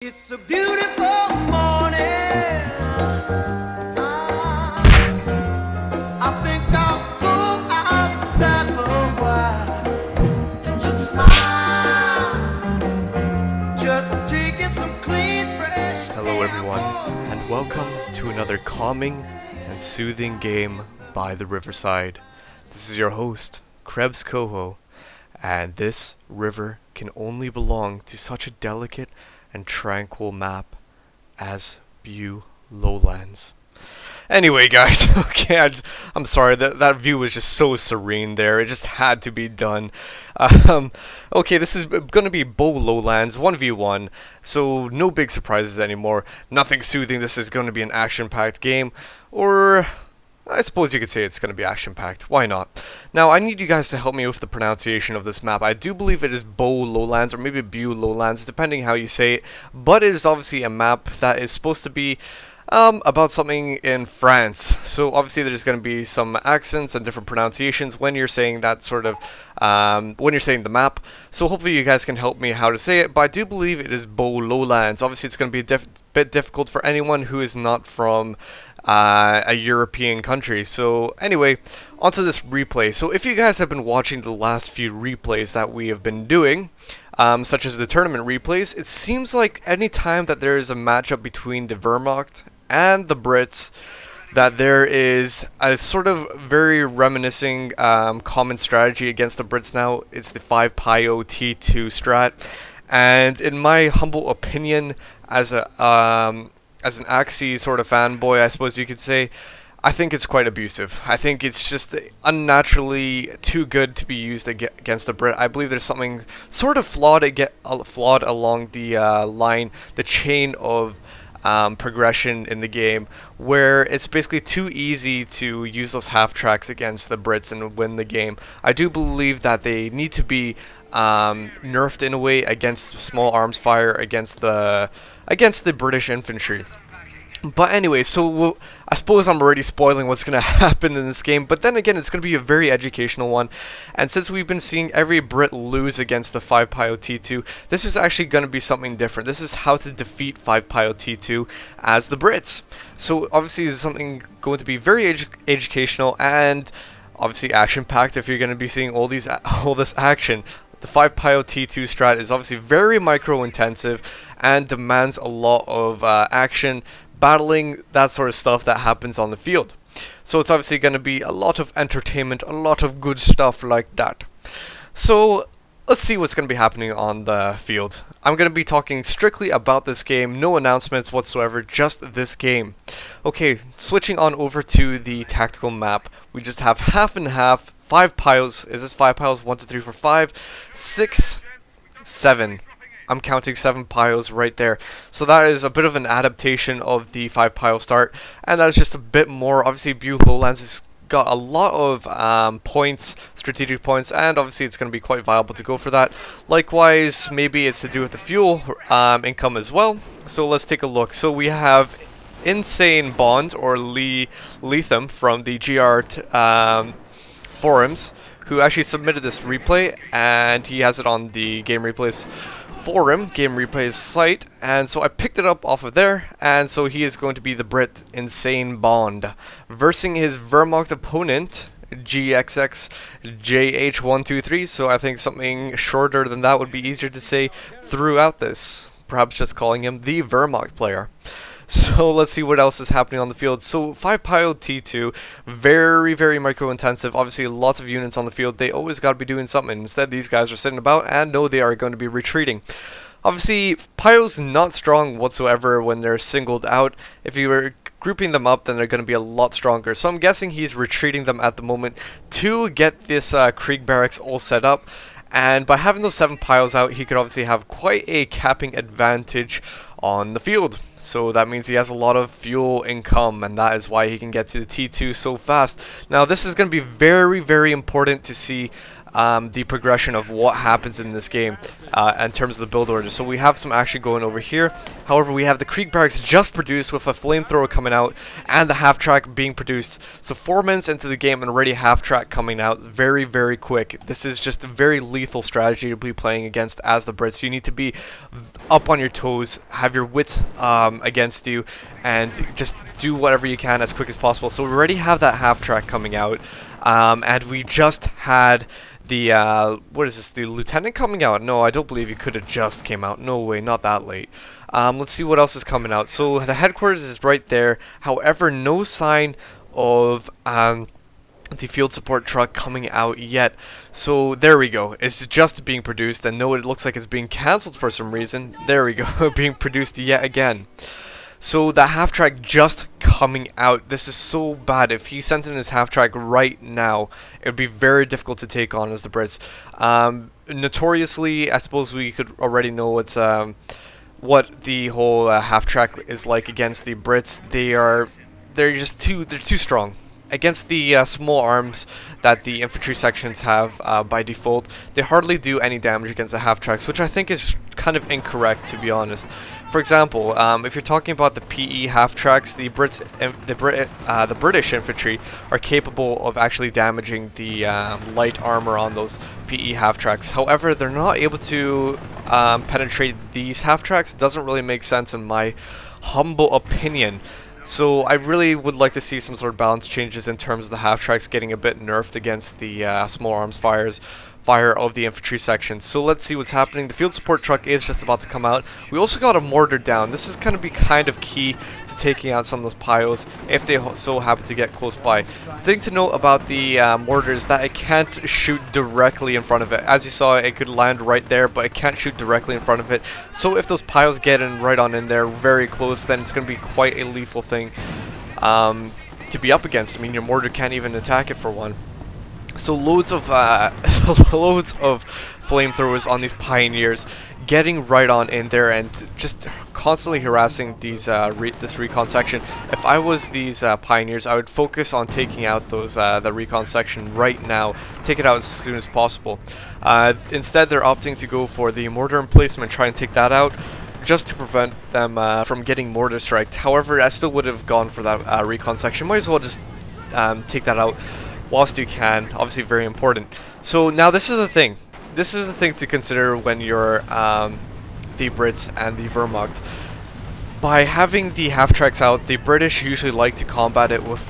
It's a beautiful morning. I think I'll go outside for a while and just smile. Just taking some clean, fresh Hello air everyone, for and welcome to another calming and soothing game by the riverside. This is your host, Krebs Coho, and this river can only belong to such a delicate and tranquil map as Pio Lowlands. Anyway, guys, okay, I'm sorry, that view was just so serene there. It just had to be done. Okay, this is going to be Bo Lowlands 1v1, so no big surprises anymore. Nothing soothing. This is going to be an action-packed game, or I suppose you could say it's going to be action-packed. Why not? Now, I need you guys to help me with the pronunciation of this map. I do believe it is Bo Lowlands, or maybe Pio Lowlands, depending how you say it, but it is obviously a map that is supposed to be about something in France. So obviously there's going to be some accents and different pronunciations when you're saying that sort of, when you're saying the map. So hopefully you guys can help me how to say it, but I do believe it is Bo Lowlands. Obviously it's going to be a bit difficult for anyone who is not from a European country. So anyway, onto this replay. So if you guys have been watching the last few replays that we have been doing, such as the tournament replays, it seems like any time that there is a matchup between the Wehrmacht and the Brits, that there is a sort of very reminiscing common strategy against the Brits now. It's the 5 Pio T2 strat, and in my humble opinion, as an Axie sort of fanboy, I suppose you could say, I think it's quite abusive. I think it's just unnaturally too good to be used against a Brit. I believe there's something sort of flawed along the line, the chain of progression in the game, where it's basically too easy to use those half tracks against the Brits and win the game. I do believe that they need to be nerfed in a way against small arms fire against the British infantry. But anyway, so I suppose I'm already spoiling what's going to happen in this game, but then again, it's going to be a very educational one, and since we've been seeing every Brit lose against the 5 Pio T2, this is actually going to be something different. This is how to defeat 5 Pio T2 as the Brits. So obviously this is something going to be very educational and obviously action-packed if you're going to be seeing all this action. The 5 Pio T2 strat is obviously very micro-intensive and demands a lot of action, battling, that sort of stuff that happens on the field. So it's obviously going to be a lot of entertainment, a lot of good stuff like that. So let's see what's going to be happening on the field. I'm going to be talking strictly about this game, no announcements whatsoever, just this game. Okay, switching on over to the tactical map, we just have half and half, 5 piles. Is this 5 piles? 1, 2, 3, 4, 5, 6, 7. I'm counting 7 piles right there. So that is a bit of an adaptation of the 5 pile start, and that's just a bit more. Obviously, Pio Lowlands has got a lot of points, strategic points, and obviously it's going to be quite viable to go for that. Likewise, maybe it's to do with the fuel income as well. So let's take a look. So we have Insane Bond, or Leatham, from the GR forums, who actually submitted this replay, and he has it on the Game Replays forum, Game Replays site, and so I picked it up off of there, and so he is going to be the Brit Insane Bond, versing his Wehrmacht opponent, GXX JH123, so I think something shorter than that would be easier to say throughout this, perhaps just calling him the Wehrmacht player. So let's see what else is happening on the field. So 5 Pio T2, very, very micro-intensive. Obviously, lots of units on the field. They always got to be doing something. Instead, these guys are sitting about and know they are going to be retreating. Obviously, Pio's not strong whatsoever when they're singled out. If you were grouping them up, then they're going to be a lot stronger. So I'm guessing he's retreating them at the moment to get this Krieg barracks all set up. And by having those 7 piles out, he could obviously have quite a capping advantage on the field. So that means he has a lot of fuel income, and that is why he can get to the T2 so fast. Now this is going to be very, very important to see the progression of what happens in this game in terms of the build order. So we have some action going over here. However, we have the Krieg Barracks just produced with a flamethrower coming out and the half-track being produced. So 4 minutes into the game and already half-track coming out very, very quick. This is just a very lethal strategy to be playing against as the Brits. You need to be up on your toes, have your wits against you, and just do whatever you can as quick as possible. So we already have that half-track coming out, and we just had the what is this, the lieutenant coming out? No, I don't believe he could have just came out. No way, not that late. Let's see what else is coming out. So the headquarters is right there. However, no sign of the field support truck coming out yet. So there we go. It's just being produced, and no, it looks like it's being cancelled for some reason. There we go, being produced yet again. So the half-track just coming out. This is so bad. If he sent in his half-track right now, it would be very difficult to take on as the Brits. Notoriously, I suppose we could already know what the whole half-track is like against the Brits. They're too strong. Against the small arms that the infantry sections have by default, they hardly do any damage against the half-tracks, which I think is kind of incorrect, to be honest. For example, if you're talking about the PE half-tracks, the British infantry are capable of actually damaging the light armor on those PE half-tracks. However, they're not able to penetrate these half-tracks. It doesn't really make sense in my humble opinion. So I really would like to see some sort of balance changes in terms of the half-tracks getting a bit nerfed against the small arms fire of the infantry section. So let's see what's happening. The field support truck is just about to come out. We also got a mortar down. This is going to be kind of key to taking out some of those pios if they so happen to get close by. The thing to note about the mortar is that it can't shoot directly in front of it. As you saw, it could land right there, but it can't shoot directly in front of it. So if those pios get in right on in there very close, then it's going to be quite a lethal thing to be up against. I mean, your mortar can't even attack it for one. So loads of loads of flamethrowers on these pioneers, getting right on in there and just constantly harassing these this recon section. If I was these pioneers, I would focus on taking out those the recon section right now. Take it out as soon as possible. Instead, they're opting to go for the mortar emplacement, try and take that out, just to prevent them from getting mortar striked. However, I still would have gone for that recon section. Might as well just take that out whilst you can. Obviously very important. So now this is the thing. This is the thing to consider when you're the Brits and the Wehrmacht. By having the half-tracks out, the British usually like to combat it with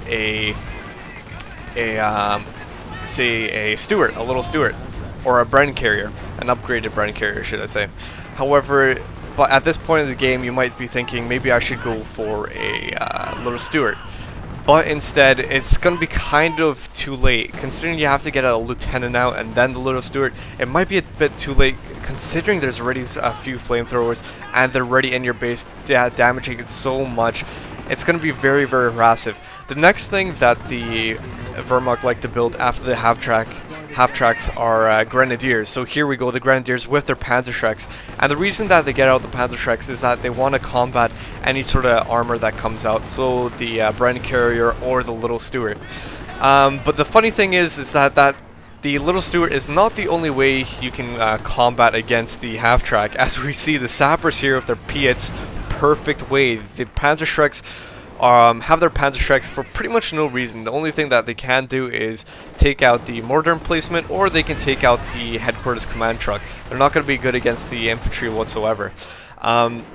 say a Stuart, a little Stuart, or a Bren carrier, an upgraded Bren carrier, should I say. However, but at this point in the game, you might be thinking maybe I should go for a little Stuart. But instead, it's going to be kind of too late. Considering you have to get a lieutenant out and then the little Stuart, it might be a bit too late considering there's already a few flamethrowers and they're already in your base damaging it so much. It's going to be very, very harassive. The next thing that the Wehrmacht like to build after the half-tracks are grenadiers. So here we go, the grenadiers with their Panzerschrecks. And the reason that they get out the Panzerschrecks is that they want to combat any sort of armor that comes out. So the Bren carrier or the little Stuart. But the funny thing is that the little Stuart is not the only way you can combat against the half-track. As we see, the Sappers here with their Piots, perfect way. The Panzerschrecks have their Panzerschrecks for pretty much no reason. The only thing that they can do is take out the mortar emplacement, or they can take out the headquarters command truck. They're not going to be good against the infantry whatsoever.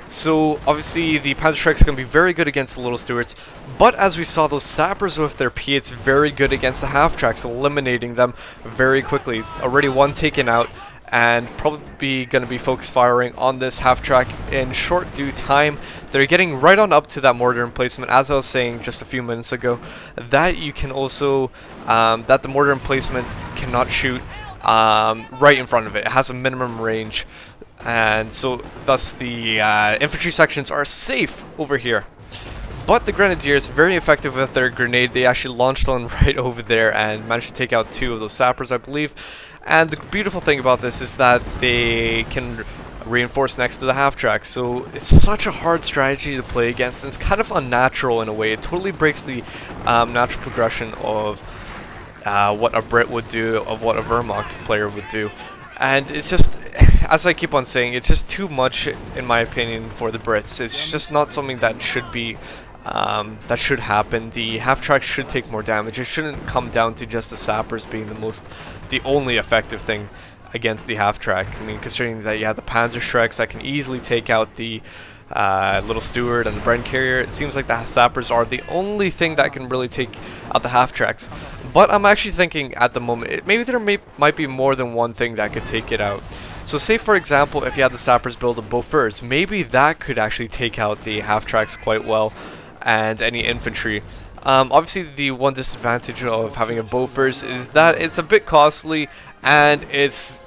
So obviously the Panzerschrecks are going to be very good against the little Stuarts, but as we saw, those Sappers with their Piots very good against the half-tracks, eliminating them very quickly. Already one taken out, and probably going to be focus firing on this half-track in short due time. They're getting right on up to that mortar emplacement, as I was saying just a few minutes ago, that you can also, that the mortar emplacement cannot shoot right in front of it. It has a minimum range, and so thus the infantry sections are safe over here. But the Grenadiers, very effective with their grenade. They actually launched one right over there and managed to take out 2 of those Sappers, I believe. And the beautiful thing about this is that they can reinforce next to the half-track. So it's such a hard strategy to play against, and it's kind of unnatural in a way. It totally breaks the natural progression of what a Brit would do, of what a Wehrmacht player would do. And it's just, as I keep on saying, it's just too much, in my opinion, for the Brits. It's just not something that should be, that should happen. The half-track should take more damage. It shouldn't come down to just the Sappers being the only effective thing against the half-track. I mean, considering that you have the Panzerschrecks that can easily take out the Little Steward and the Bren Carrier, it seems like the Sappers are the only thing that can really take out the half-tracks. But I'm actually thinking at the moment, maybe there might be more than one thing that could take it out. So say for example, if you had the Sappers build a Bofors, maybe that could actually take out the half-tracks quite well, and any infantry. Obviously the one disadvantage of having a Bofors is that it's a bit costly and it's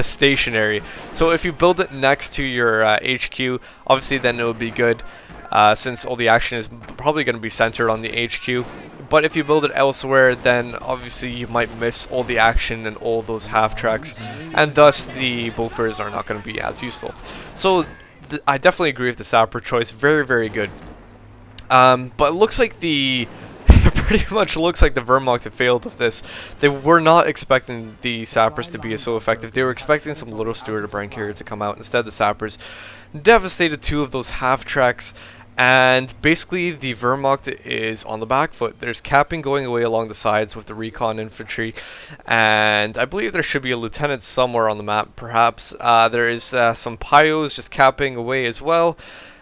stationary. So if you build it next to your HQ, obviously then it would be good, since all the action is probably going to be centered on the HQ. But if you build it elsewhere, then obviously you might miss all the action and all those half-tracks, and thus the Bofors are not going to be as useful. So I definitely agree with the Sapper choice. Very, very good. But it looks like pretty much looks like the Wehrmacht have failed with this. They were not expecting the Sappers to be so effective. They were expecting some Little Steward or Bren Carrier to come out. Instead, the Sappers devastated 2 of those half-tracks. And basically, the Wehrmacht is on the back foot. There's capping going away along the sides with the recon infantry. And I believe there should be a lieutenant somewhere on the map, perhaps. There is some pios just capping away as well.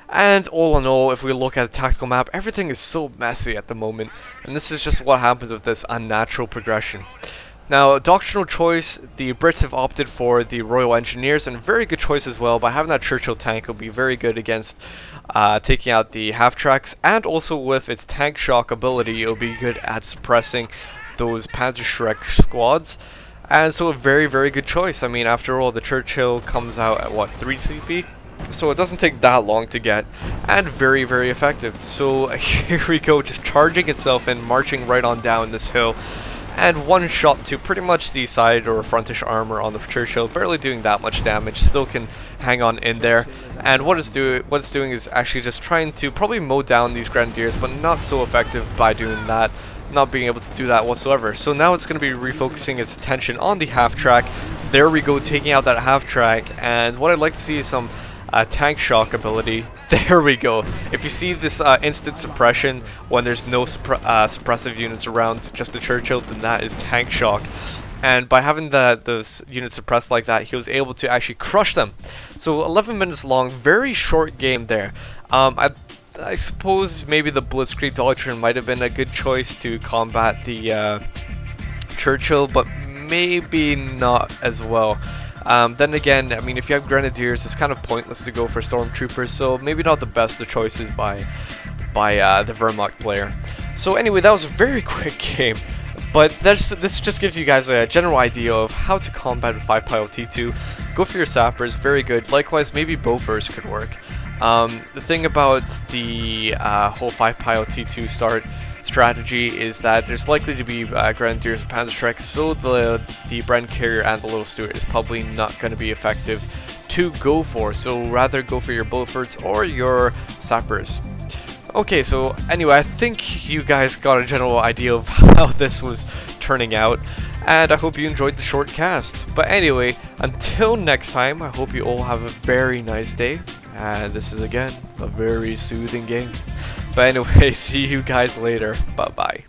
And all in all, if we look at the tactical map, everything is so messy at the moment. And this is just what happens with this unnatural progression. Now, doctrinal choice, the Brits have opted for the Royal Engineers, and a very good choice as well. By having that Churchill tank, will be very good against taking out the half-tracks, and also with its tank shock ability, it'll be good at suppressing those Panzerschreck squads. And so a very, very good choice. I mean, after all, the Churchill comes out at what, 3 CP? So it doesn't take that long to get, and very, very effective. So here we go, just charging itself in, marching right on down this hill. And one shot to pretty much the side or frontish armor on the Churchill, barely doing that much damage, still can hang on in there. And what it's doing is actually just trying to probably mow down these Grenadiers, but not so effective by doing that, not being able to do that whatsoever. So now it's going to be refocusing its attention on the half-track. There we go, taking out that half-track, and what I'd like to see is some tank shock ability. There we go. If you see this instant suppression when there's no suppressive units around, just the Churchill, then that is tank shock. And by having those units suppressed like that, he was able to actually crush them. So 11 minutes long, very short game there. I suppose maybe the Blitzkrieg Doctrine might have been a good choice to combat the Churchill, but maybe not as well. Then again, I mean, if you have Grenadiers, it's kind of pointless to go for Stormtroopers, so maybe not the best of choices by the Wehrmacht player. So anyway, that was a very quick game, but this just gives you guys a general idea of how to combat with 5 Pio T2. Go for your Sappers, very good. Likewise, maybe Bofors could work. The thing about the whole 5 Pio T2 start strategy is that there's likely to be Grenadiers and Panzerschrecks, so the Bren Carrier and the Little Steward is probably not going to be effective to go for, so rather go for your Bofors or your Sappers. Okay, so anyway, I think you guys got a general idea of how this was turning out, and I hope you enjoyed the short cast. But anyway, until next time, I hope you all have a very nice day, and this is again a very soothing game. But anyway, see you guys later. Bye-bye.